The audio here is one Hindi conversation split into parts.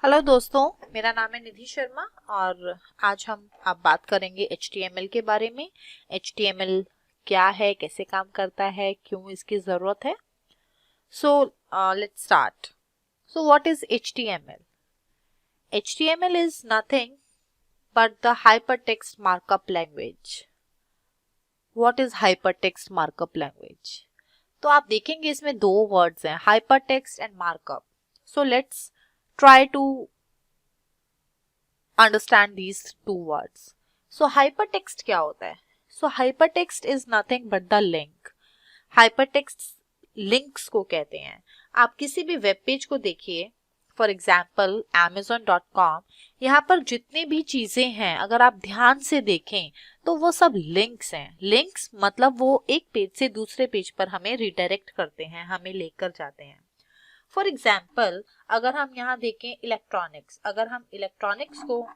हेलो दोस्तों, मेरा नाम है निधि शर्मा और आज हम आप बात करेंगे HTML के बारे में। HTML क्या है, कैसे काम करता है, क्यों इसकी ज़रूरत है। So let's start. So what is HTML? HTML is nothing but the hypertext markup language. What is hypertext markup language? तो आप देखेंगे इसमें दो वर्ड्स हैं, hypertext and markup. So let's try to understand these two words. So hypertext क्या होता है? So hypertext is nothing but the link. Hypertext links को कहते हैं। आप किसी भी वेब पेज को देखिए, फॉर एग्जाम्पल amazon.com, यहाँ पर जितनी भी चीजें हैं अगर आप ध्यान से देखें तो वो सब लिंक्स हैं। लिंक्स मतलब वो एक पेज से दूसरे पेज पर हमें रिडायरेक्ट करते हैं, हमें लेकर जाते हैं। फॉर एग्जाम्पल अगर हम यहाँ देखें इलेक्ट्रॉनिक्स, अगर हम इलेक्ट्रॉनिक्स को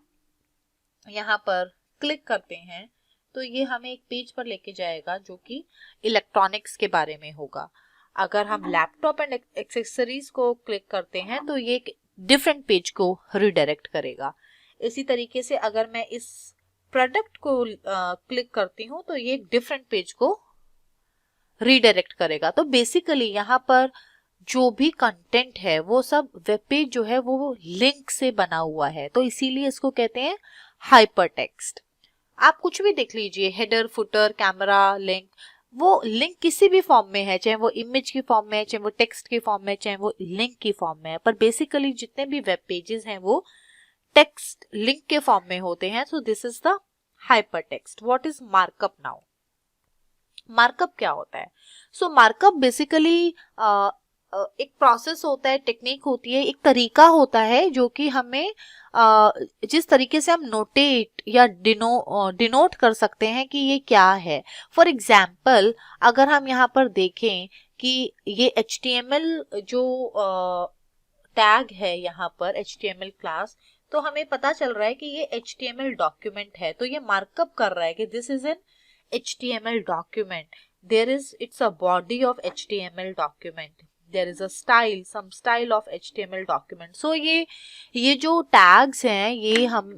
यहाँ पर क्लिक करते हैं तो ये हमें एक पेज पर लेके जाएगा जो कि इलेक्ट्रॉनिक्स के बारे में होगा। अगर हम लैपटॉप एंड एक्सेसरीज को क्लिक करते हैं तो ये एक डिफरेंट पेज को रिडायरेक्ट करेगा। इसी तरीके से अगर मैं इस प्रोडक्ट को क्लिक करती हूँ तो ये एक डिफरेंट पेज को रिडायरेक्ट करेगा। तो बेसिकली यहाँ पर जो भी कंटेंट है वो सब वेब पेज जो है वो लिंक से बना हुआ है, तो इसीलिए इसको कहते हैं हाइपरटेक्स्ट। आप कुछ भी देख लीजिए, हेडर, फुटर, कैमरा, लिंक, वो लिंक किसी भी फॉर्म में है, चाहे वो इमेज की फॉर्म में है, चाहे वो टेक्स्ट की फॉर्म में, चाहे वो लिंक की फॉर्म में है, पर बेसिकली जितने भी वेब पेजेस हैं वो टेक्स्ट लिंक के फॉर्म में होते हैं। So this is the hypertext. What is markup now? Markup क्या होता है? सो मार्कअप बेसिकली एक प्रोसेस होता है, टेक्निक होती है, एक तरीका होता है जो कि हमें जिस तरीके से हम नोटेट या डिनोट कर सकते हैं कि ये क्या है। फॉर एग्जाम्पल अगर हम यहाँ पर देखें कि ये HTML जो टैग है यहाँ पर HTML क्लास, तो हमें पता चल रहा है कि ये HTML डॉक्यूमेंट है। तो ये मार्कअप कर रहा है कि this is an HTML document. It's a body of HTML document. There is a style, some style of HTML document. So ये जो टैग्स हैं ये हम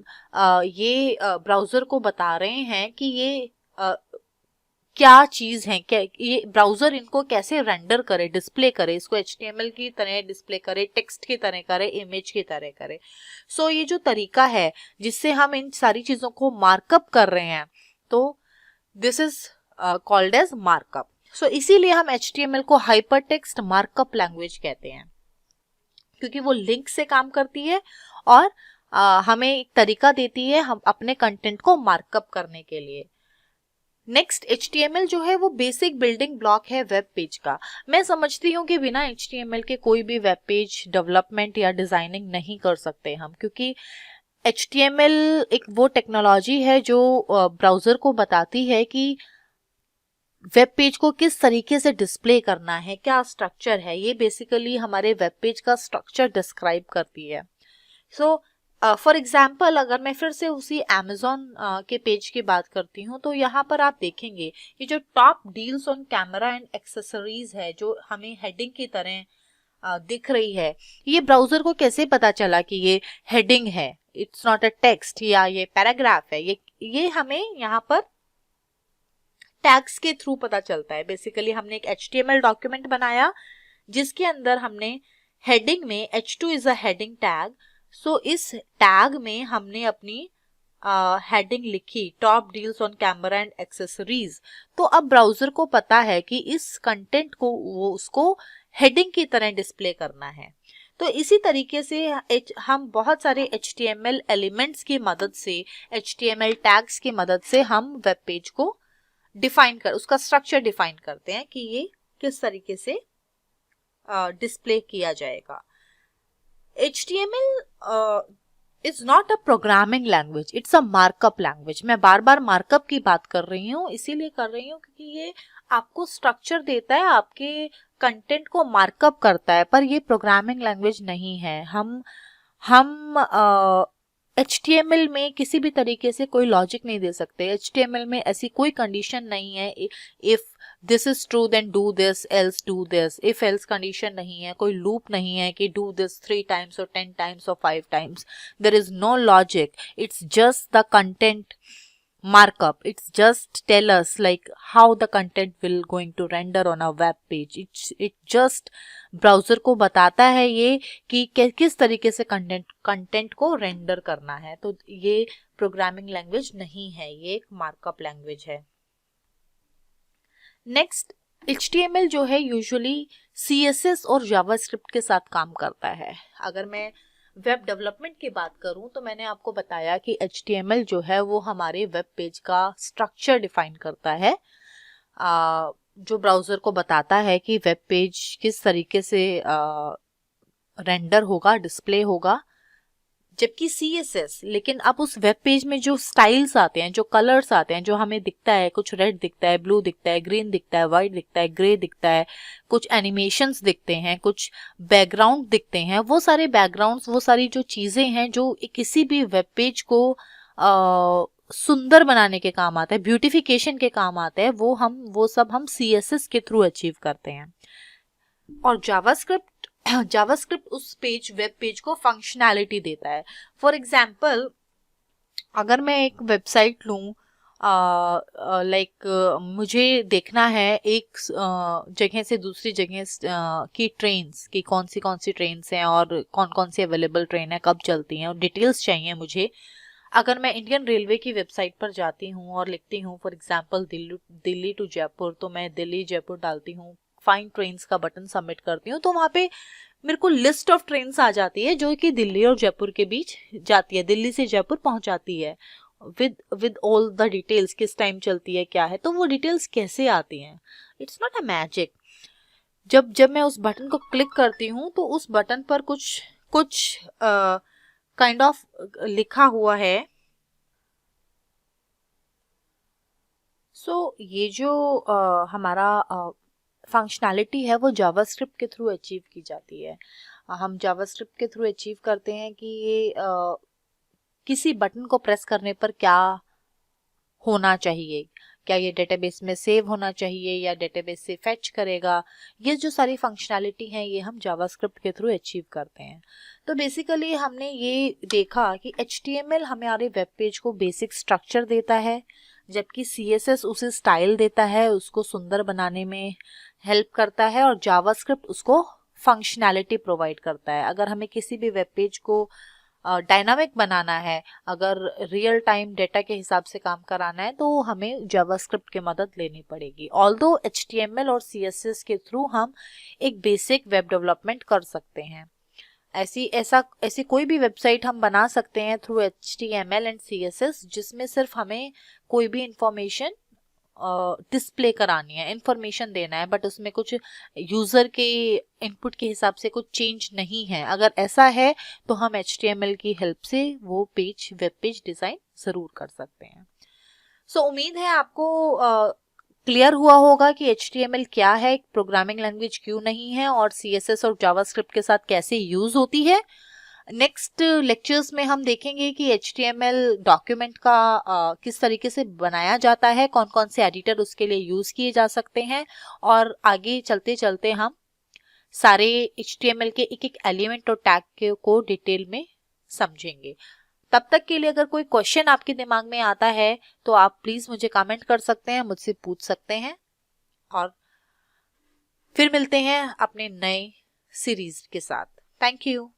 ये ब्राउजर को बता रहे हैं कि ये क्या चीज है, क्या ये ब्राउजर इनको कैसे रेंडर करे, डिस्प्ले करे, इसको HTML की तरह डिस्प्ले करे, टेक्स्ट की तरह करे, इमेज की तरह करे। सो ये जो तरीका है जिससे हम इन सारी चीजों को मार्कअप कर रहे हैं, तो this is called as markup. So इसीलिए हम HTML को हाइपरटेक्स्ट मार्कअप लैंग्वेज कहते हैं, क्योंकि वो लिंक से काम करती है और हमें एक तरीका देती है हम अपने कंटेंट को मार्कअप करने के लिए। नेक्स्ट, HTML जो है वो बेसिक बिल्डिंग ब्लॉक है वेब पेज का। मैं समझती हूँ कि बिना HTML के कोई भी वेब पेज डेवलपमेंट या डिजाइनिंग नहीं कर सकते हम, क्योंकि HTML एक वो टेक्नोलॉजी है जो ब्राउजर को बताती है कि वेब पेज को किस तरीके से डिस्प्ले करना है, क्या स्ट्रक्चर है। ये बेसिकली हमारे वेब पेज का स्ट्रक्चर डिस्क्राइब करती है। सो फॉर एग्जाम्पल अगर मैं फिर से उसी Amazon के पेज की बात करती हूँ तो यहाँ पर आप देखेंगे ये जो top deals on camera and accessories है जो हमें हेडिंग की तरह दिख रही है, ये ब्राउजर को कैसे पता चला कि ये हेडिंग है, इट्स नॉट अ टेक्स्ट, या ये पैराग्राफ है। ये हमें यहाँ पर टैग्स के थ्रू पता चलता है। बेसिकली हमने एक HTML डॉक्यूमेंट बनाया जिसके अंदर हमने हेडिंग में H2 is a heading tag. So इस टैग में हमने अपनी हेडिंग लिखी, top deals on camera and accessories. तो अब ब्राउजर को पता है कि इस कंटेंट को वो उसको हेडिंग की तरह डिस्प्ले करना है। तो इसी तरीके से हम बहुत सारे HTML एलिमेंट्स की मदद से, HTML टैग्स की मदद से हम वेब पेज को डिफाइन कर, उसका स्ट्रक्चर डिफाइन करते हैं कि ये किस तरीके से डिस्प्ले किया जाएगा। HTML is not a programming language, it's a markup language. मैं बार बार मार्कअप की बात कर रही हूँ, इसीलिए कर रही हूँ क्योंकि ये आपको स्ट्रक्चर देता है, आपके कंटेंट को मार्कअप करता है, पर ये प्रोग्रामिंग लैंग्वेज नहीं है। हम HTML में किसी भी तरीके से कोई लॉजिक नहीं दे सकते। HTML में ऐसी कोई कंडीशन नहीं है, if this is true then do this else do this, if else condition नहीं है, कोई लूप नहीं है कि डू दिस 3 टाइम्स और 10 टाइम्स और 5 times. There is no logic, it's just the content markup. It's just tell us like how the content will going to render on a web page. It just browser को बताता है ये कि किस तरीके से कंटेंट को रेंडर करना है। तो ये प्रोग्रामिंग लैंग्वेज नहीं है, ये एक मार्कअप लैंग्वेज है। नेक्स्ट, HTML जो है यूजुअली CSS और जावास्क्रिप्ट के साथ काम करता है। अगर मैं वेब डेवलपमेंट की बात करूं तो मैंने आपको बताया कि HTML जो है वो हमारे वेब पेज का स्ट्रक्चर डिफाइन करता है, जो ब्राउजर को बताता है कि वेब पेज किस तरीके से रेंडर होगा, डिस्प्ले होगा। जबकि CSS, लेकिन अब उस वेब पेज में जो स्टाइल्स आते हैं, जो कलर्स आते हैं, जो हमें दिखता है, कुछ रेड दिखता है, ब्लू दिखता है, ग्रीन दिखता है, वाइट दिखता है, ग्रे दिखता है, कुछ एनिमेशंस दिखते हैं, कुछ बैकग्राउंड दिखते हैं, वो सारे बैकग्राउंड्स, वो सारी जो चीजें हैं जो किसी भी वेब पेज को सुंदर बनाने के काम आता है, ब्यूटिफिकेशन के काम आता है, वो सब हम CSS के थ्रू अचीव करते हैं। और जावास्क्रिप्ट उस वेब पेज को फंक्शनैलिटी देता है। फॉर एग्जाम्पल, अगर मैं एक वेबसाइट लूँ, लाइक मुझे देखना है एक जगह से दूसरी जगह की ट्रेन्स की कौन सी ट्रेन्स हैं और कौन कौन सी अवेलेबल ट्रेन है, कब चलती हैं, और डिटेल्स चाहिए मुझे। अगर मैं इंडियन रेलवे की वेबसाइट पर जाती हूँ और लिखती हूँ for example Delhi to Jaipur, तो मैं दिल्ली जयपुर डालती हूँ, फाइंड ट्रेन्स का बटन सबमिट करती हूँ, तो वहाँ पे मेरे को लिस्ट ऑफ ट्रेन्स आ जाती है जो कि दिल्ली और जयपुर के बीच जाती है, दिल्ली से जयपुर पहुंचाती है, विद ऑल द डिटेल्स, किस टाइम चलती है, क्या है। तो वो डिटेल्स कैसे आती हैं? It's not a magic. जब मैं उस बटन को क्लिक करती हूँ तो उस बटन पर कुछ काइंड ऑफ लिखा हुआ है। सो ये जो हमारा फंक्शनैलिटी है वो जावास्क्रिप्ट के थ्रू अचीव की जाती है। हम जावास्क्रिप्ट के थ्रू अचीव करते हैं कि ये किसी बटन को प्रेस करने पर क्या होना चाहिए, क्या ये डेटाबेस में सेव होना चाहिए या डेटाबेस से फेच करेगा। ये जो सारी फंक्शनैलिटी हैं ये हम जावास्क्रिप्ट के थ्रू अचीव करते हैं। तो बेसिकली हमने ये देखा कि HTML हमारे वेब पेज को बेसिक स्ट्रक्चर देता है, जबकि CSS उसे स्टाइल देता है, उसको सुंदर बनाने में हेल्प करता है, और जावास्क्रिप्ट उसको फंक्शनैलिटी प्रोवाइड करता है। अगर हमें किसी भी वेब पेज को डायनामिक बनाना है, अगर रियल टाइम डेटा के हिसाब से काम कराना है, तो हमें जावास्क्रिप्ट की मदद लेनी पड़ेगी। ऑल्दो HTML और CSS के थ्रू हम एक बेसिक वेब डेवलपमेंट कर सकते हैं। ऐसी कोई भी वेबसाइट हम बना सकते हैं थ्रू HTML एंड CSS, जिसमें सिर्फ हमें कोई भी इंफॉर्मेशन डिस्प्ले करानी है, इंफॉर्मेशन देना है, बट उसमें कुछ यूजर के इनपुट के हिसाब से कुछ चेंज नहीं है। अगर ऐसा है तो हम HTML की हेल्प से वो वेब पेज डिजाइन जरूर कर सकते हैं। सो उम्मीद है आपको क्लियर हुआ होगा कि HTML क्या है, प्रोग्रामिंग लैंग्वेज क्यों नहीं है, और CSS और जावास्क्रिप्ट के साथ कैसे यूज होती है। नेक्स्ट लेक्चर्स में हम देखेंगे कि HTML डॉक्यूमेंट का किस तरीके से बनाया जाता है, कौन कौन से एडिटर उसके लिए यूज किए जा सकते हैं, और आगे चलते चलते हम सारे HTML के एक एक एलिमेंट और टैग को डिटेल में समझेंगे। तब तक के लिए अगर कोई क्वेश्चन आपके दिमाग में आता है तो आप प्लीज मुझे कमेंट कर सकते हैं, मुझसे पूछ सकते हैं, और फिर मिलते हैं अपने नए सीरीज के साथ। Thank you.